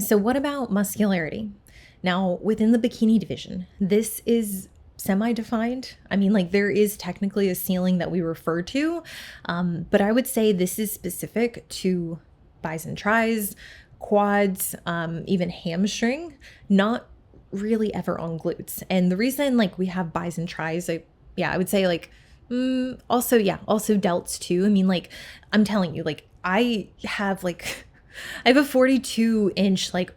So what about muscularity? Now, within the bikini division, this is semi-defined. I mean, like there is technically a ceiling that we refer to, but I would say this is specific to bis and tris, quads, even hamstring, not really ever on glutes. And the reason like we have bis and tris, I would say like also delts too. I mean, like I'm telling you, like I have a 42-inch like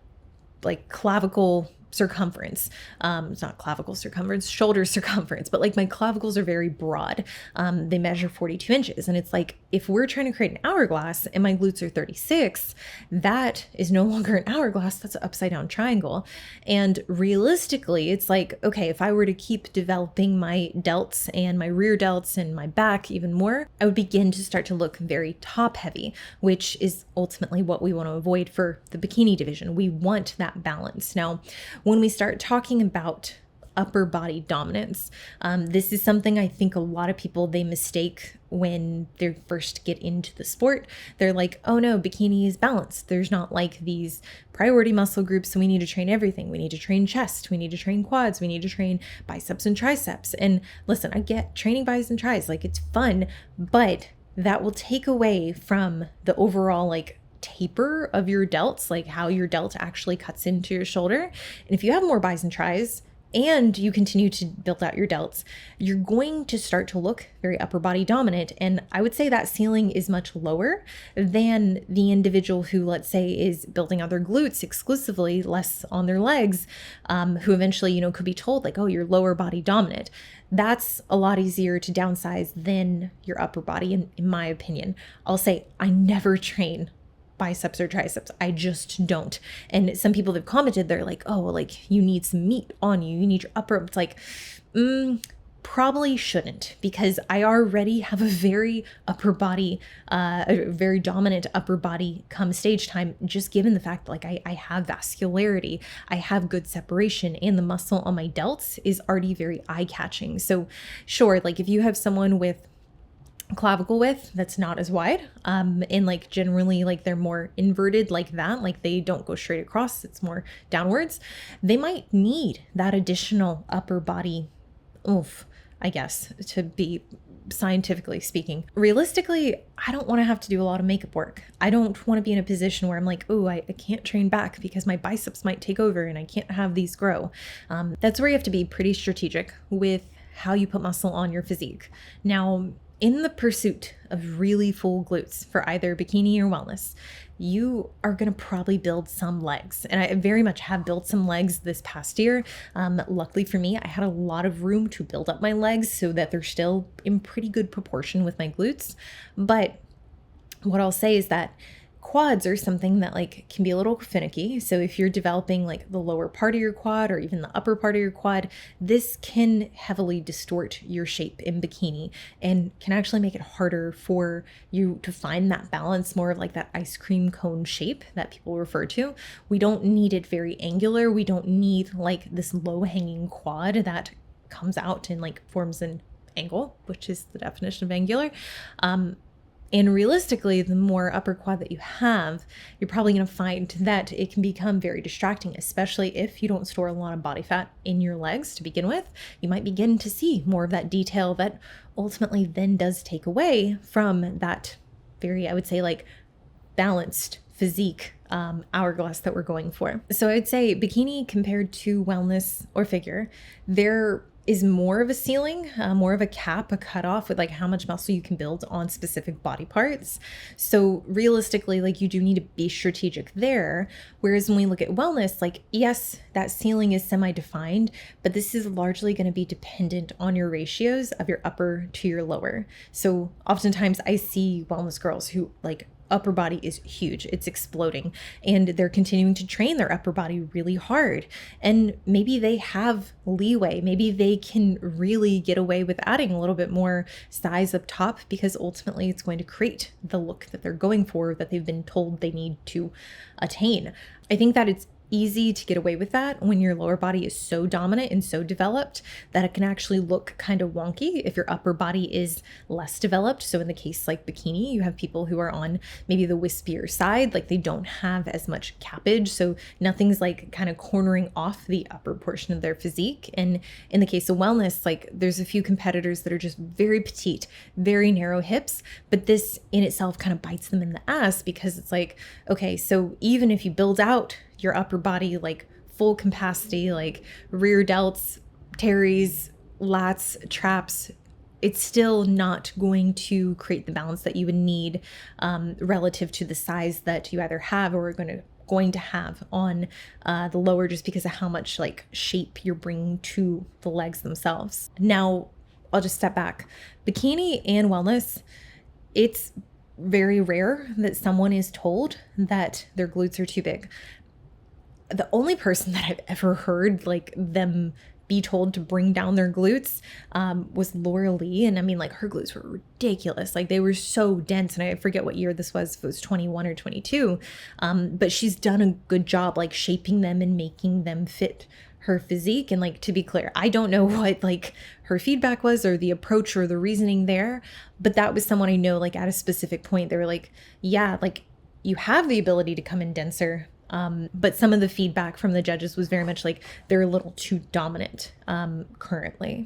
clavicle circumference. It's not clavicle circumference, shoulder circumference, but like my clavicles are very broad. They measure 42 inches. And it's like, if we're trying to create an hourglass and my glutes are 36, that is no longer an hourglass. That's an upside down triangle. And realistically, it's like, okay, if I were to keep developing my delts and my rear delts and my back even more, I would begin to start to look very top heavy, which is ultimately what we want to avoid for the bikini division. We want that balance. Now, when we start talking about upper body dominance, this is something I think a lot of people, they mistake when they first get into the sport. They're like, oh no, bikini is balanced. There's not like these priority muscle groups, so we need to train everything. We need to train chest, we need to train quads, we need to train biceps and triceps. And listen, I get training bis and tris, like it's fun, but that will take away from the overall like taper of your delts, like how your delt actually cuts into your shoulder. And if you have more bis and tris and you continue to build out your delts, you're going to start to look very upper body dominant. And I would say that ceiling is much lower than the individual who, let's say, is building out their glutes exclusively, less on their legs, who eventually, could be told like, oh, you're lower body dominant. That's a lot easier to downsize than your upper body, in my opinion. I'll say I never train biceps or triceps. I just don't. And some people have commented, they're like, oh, like you need some meat on you. You need your upper. It's like, probably shouldn't, because I already have a very a very dominant upper body come stage time, just given the fact like I have vascularity, I have good separation, and the muscle on my delts is already very eye catching. So sure, like if you have someone with clavicle width that's not as wide, and like generally like they're more inverted like that, like they don't go straight across, it's more downwards, they might need that additional upper body oomph, I guess, to be scientifically speaking. Realistically, I don't want to have to do a lot of makeup work. I don't want to be in a position where I'm like, oh, I can't train back because my biceps might take over and I can't have these grow. That's where you have to be pretty strategic with how you put muscle on your physique. Now, in the pursuit of really full glutes for either bikini or wellness, you are going to probably build some legs. And I very much have built some legs this past year. Luckily for me, I had a lot of room to build up my legs so that they're still in pretty good proportion with my glutes. But what I'll say is that quads are something that like can be a little finicky. So if you're developing like the lower part of your quad or even the upper part of your quad, this can heavily distort your shape in bikini and can actually make it harder for you to find that balance, more of like that ice cream cone shape that people refer to. We don't need it very angular. We don't need like this low hanging quad that comes out and like forms an angle, which is the definition of angular. And realistically, the more upper quad that you have, you're probably going to find that it can become very distracting, especially if you don't store a lot of body fat in your legs to begin with. You might begin to see more of that detail that ultimately then does take away from that very, I would say, like balanced physique hourglass that we're going for. So I'd say bikini compared to wellness or figure, there is more of a ceiling, more of a cap, a cutoff with like how much muscle you can build on specific body parts. So realistically, like you do need to be strategic there. Whereas when we look at wellness, like yes, that ceiling is semi-defined, but this is largely going to be dependent on your ratios of your upper to your lower. So oftentimes I see wellness girls who like upper body is huge. It's exploding and they're continuing to train their upper body really hard. And maybe they have leeway. Maybe they can really get away with adding a little bit more size up top because ultimately it's going to create the look that they're going for, that they've been told they need to attain. I think that it's easy to get away with that when your lower body is so dominant and so developed that it can actually look kind of wonky if your upper body is less developed. So in the case like bikini, you have people who are on maybe the wispier side, like they don't have as much cappage, so nothing's like kind of cornering off the upper portion of their physique. And in the case of wellness, like there's a few competitors that are just very petite, very narrow hips, but this in itself kind of bites them in the ass, because it's like, okay, so even if you build out your upper body like full capacity, like rear delts, teres, lats, traps, it's still not going to create the balance that you would need relative to the size that you either have or are going to have on the lower, just because of how much like shape you're bringing to the legs themselves. Now, I'll just step back. Bikini and wellness, it's very rare that someone is told that their glutes are too big. The only person that I've ever heard like them be told to bring down their glutes was Laura Lee. And I mean, like her glutes were ridiculous. Like they were so dense. And I forget what year this was, if it was 21 or 22. But she's done a good job like shaping them and making them fit her physique. And like, to be clear, I don't know what like her feedback was or the approach or the reasoning there, but that was someone I know like at a specific point, they were like, yeah, like you have the ability to come in denser. But some of the feedback from the judges was very much like they're a little too dominant currently.